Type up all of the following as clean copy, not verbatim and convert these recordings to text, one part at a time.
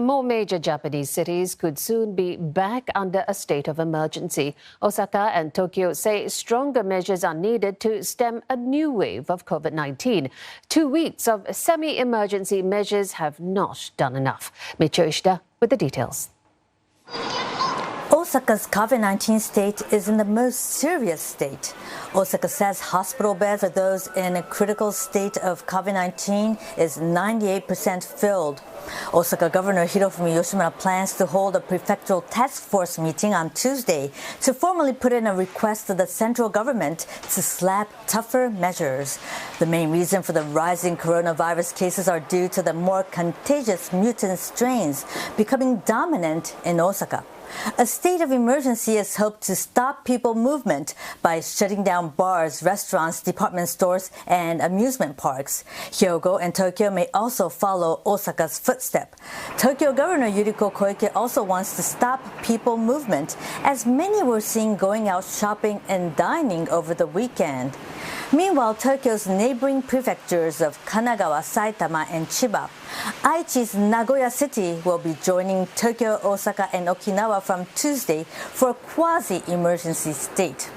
More major Japanese cities could soon be back under a state of emergency. Osaka and Tokyo say stronger measures are needed to stem a new wave of COVID-19. 2 weeks of semi-emergency measures have not done enough. Michio Ishida with the details. Osaka's COVID-19 state is in the most serious state. Osaka says hospital beds for those in a critical state of COVID-19 is 98% filled. Osaka Governor Hirofumi Yoshimura plans to hold a prefectural task force meeting on Tuesday to formally put in a request to the central government to slap tougher measures. The main reason for the rising coronavirus cases are due to the more contagious mutant strains becoming dominant in Osaka. A state of emergency is hoped to stop people movement by shutting down bars, restaurants, department stores, and amusement parks. Hyogo and Tokyo may also follow Osaka's footstep. Tokyo Governor Yuriko Koike also wants to stop people movement, as many were seen going out shopping and dining over the weekend. Meanwhile, Tokyo's neighbouring prefectures of Kanagawa, Saitama, and Chiba, Aichi's Nagoya city will be joining Tokyo, Osaka, and Okinawa from Tuesday for a quasi-emergency state.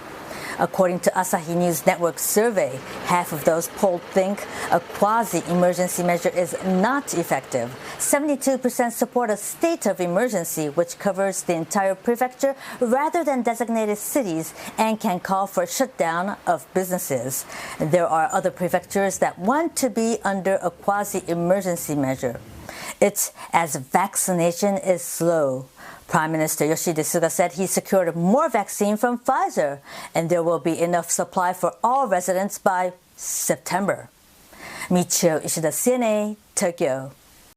According to Asahi News Network survey, half of those polled think a quasi-emergency measure is not effective. 72% support a state of emergency, which covers the entire prefecture rather than designated cities and can call for shutdown of businesses. There are other prefectures that want to be under a quasi-emergency measure. It's as vaccination is slow. Prime Minister Yoshihide Suga said he secured more vaccine from Pfizer, and there will be enough supply for all residents by September. Michio Ishida, CNA, Tokyo.